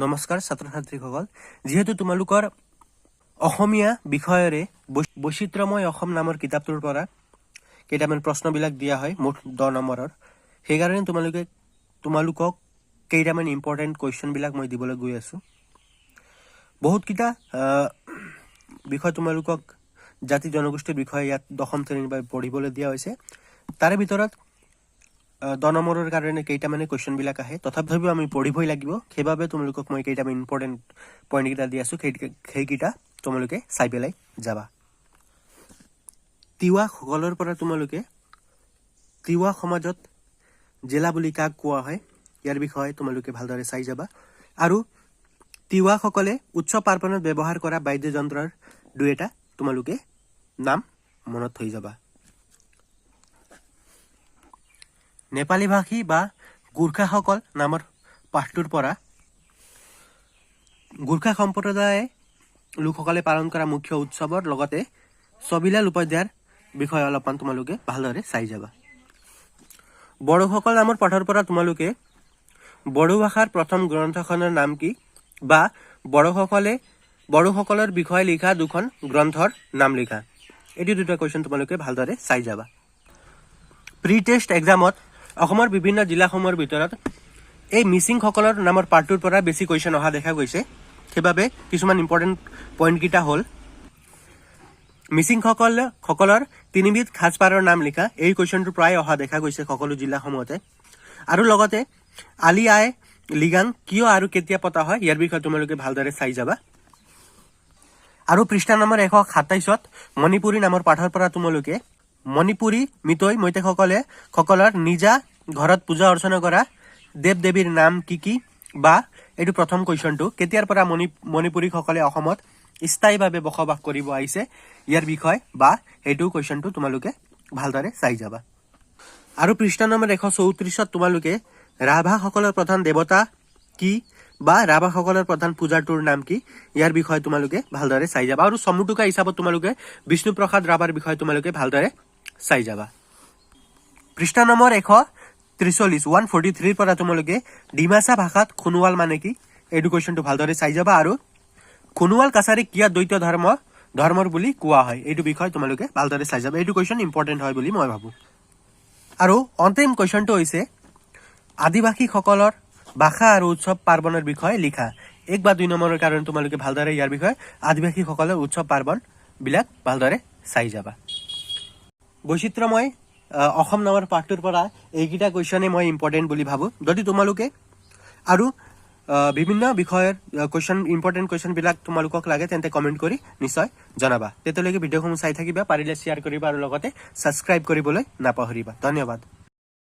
নমস্কাৰ ছাত্ৰ ছাত্ৰীসকল, যিহেতু তোমালোকৰ অসমীয়া বিষয়ৰে বৈচিত্ৰ্যময় অসম নামৰ কিতাপটোৰ পৰা কেইটামান প্ৰশ্নবিলাক দিয়া হয় মুঠ 10 নম্বৰৰ। সেইকাৰণে তোমালোকক কেইটামান ইম্পৰ্টেণ্ট কুৱেশ্যনবিলাক মই দিবলৈ গৈ আছোঁ। বহুতকেইটা বিষয় তোমালোকক জাতি জনগোষ্ঠীৰ বিষয়ে ইয়াত 10ম শ্ৰেণীৰ বাবে পঢ়িবলৈ দিয়া হৈছে। তাৰে ভিতৰত 10 নম্বৰৰ কাৰণে কেইটামানে কুৱেশ্যনবিলাক আহে, তথাপিও আমি পঢ়িবই লাগিব। সেইবাবে তোমালোকক মই কেইটামান ইম্পৰ্টেণ্ট পইণ্টকেইটা দি আছোঁ, সেইকেইটা তোমালোকে চাই পেলাই যাবা। তিৱাসকলৰ পৰা তোমালোকে তিৱা সমাজত জিলা বুলি কাক কোৱা হয় ইয়াৰ বিষয়ে তোমালোকে ভালদৰে চাই যাবা। আৰু তিৱাসকলে উৎসৱ পাৰ্বণত ব্যৱহাৰ কৰা বাদ্যযন্ত্ৰৰ দুই এটা তোমালোকে নাম মনত থৈ যাবা। নেপালী ভাষী বা গোৰ্খাসকল নামৰ পাঠটোৰ পৰা গোৰ্খা সম্প্ৰদায়ে লোকসকলে পালন কৰা মুখ্য উৎসৱৰ লগতে ছবিলাল উপাধ্যায়ৰ বিষয়ে অলপমান তোমালোকে ভালদৰে চাই যাবা। বড়োসকল নামৰ পাঠৰ পৰা তোমালোকে বড়ো ভাষাৰ প্ৰথম গ্ৰন্থখনৰ নাম কি বা বড়োসকলৰ বিষয়ে লিখা দুখন গ্ৰন্থৰ নাম লিখা। এইটো দুটা কুৱেশ্যন তোমালোকে ভালদৰে চাই যাবা। প্ৰি টেষ্ট এক্সামত অসমৰ বিভিন্ন জিলাসমূহৰ ভিতৰত এই মিচিংসকলৰ নামৰ পাৰ্টটোৰ পৰা বেছি কুৱেশ্যন অহা দেখা গৈছে। সেইবাবে কিছুমান ইম্পৰ্টেণ্ট পইণ্টকেইটা হ'ল মিচিংসকলৰ 3বিধ সাজপাৰৰ নাম লিখা। এই কুৱেশ্যনটো প্ৰায় অহা দেখা গৈছে সকলো জিলাসমূহতে। আৰু লগতে আলি আই লিগাং কিয় আৰু কেতিয়া পতা হয় ইয়াৰ বিষয়ে তোমালোকে ভালদৰে চাই যাবা। আৰু পৃষ্ঠা নম্বৰ 127ত মণিপুৰী নামৰ পাঠৰ পৰা তোমালোকে মণিপুৰী মৈতেকসকলৰ নিজা ঘৰত পূজা অৰ্চনা কৰা দেৱ দেৱীৰ নাম কি কি বা এইটো প্ৰথম কুৱেশ্যনটো কেতিয়াৰ পৰা মণিপুৰীসকলে অসমত স্থায়ীভাৱে বসবাস কৰিব আহিছে ইয়াৰ বিষয়ে বা সেইটো কুৱেশ্যনটো তোমালোকে ভালদৰে চাই যাবা। আৰু পৃষ্ঠা নম্বৰ 134ত তোমালোকে ৰাভাসকলৰ প্ৰধান দেৱতা কি বা ৰাভাসকলৰ প্ৰধান পূজাটোৰ নাম কি ইয়াৰ বিষয়ে তোমালোকে ভালদৰে চাই যাবা। আৰু চমুটুকা হিচাপত তোমালোকে বিষ্ণুপ্ৰসাদ ৰাভাৰ বিষয়ে তোমালোকে ভালদৰে চাই যাবা। পৃষ্ঠা নম্বৰ 143 পৰা তোমালোকে ডিমাচা ভাষাত সোণোৱাল মানে কি এইটো কুৱেশ্যনটো ভালদৰে চাই যাবা। আৰু সোণোৱাল কাছাৰীক কিয় দ্বৈত ধৰ্মৰ বুলি কোৱা হয় এইটো বিষয়ে তোমালোকে ভালদৰে চাই যাবা। এইটো কুৱেশ্যন ইম্পৰ্টেণ্ট হয় বুলি মই ভাবোঁ। আৰু অন্তিম কুৱেশ্যনটো হৈছে আদিবাসীসকলৰ ভাষা আৰু উৎসৱ পাৰ্বণৰ বিষয়ে লিখা। 1 বা 2 নম্বৰৰ কাৰণে তোমালোকে ভালদৰে ইয়াৰ বিষয়ে আদিবাসীসকলৰ উৎসৱ পাৰ্বণবিলাক ভালদৰে চাই যাবা। বৈচিত্ৰ্যময় অসম নামৰ পাঠটোৰ পৰা এইকেইটা কুৱেশ্যনে মই ইম্পৰ্টেণ্ট বুলি ভাবোঁ। যদি তোমালোকে আৰু বিভিন্ন বিষয়ৰ ইম্পৰ্টেণ্ট কুৱেশ্যনবিলাক তোমালোকক লাগে তেন্তে কমেণ্ট কৰি নিশ্চয় জনাবা। তেতিয়ালৈকে ভিডিঅ'সমূহ চাই থাকিবা, পাৰিলে শ্বেয়াৰ কৰিবা আৰু লগতে ছাবস্ক্ৰাইব কৰিবলৈ নাপাহৰিবা। ধন্যবাদ।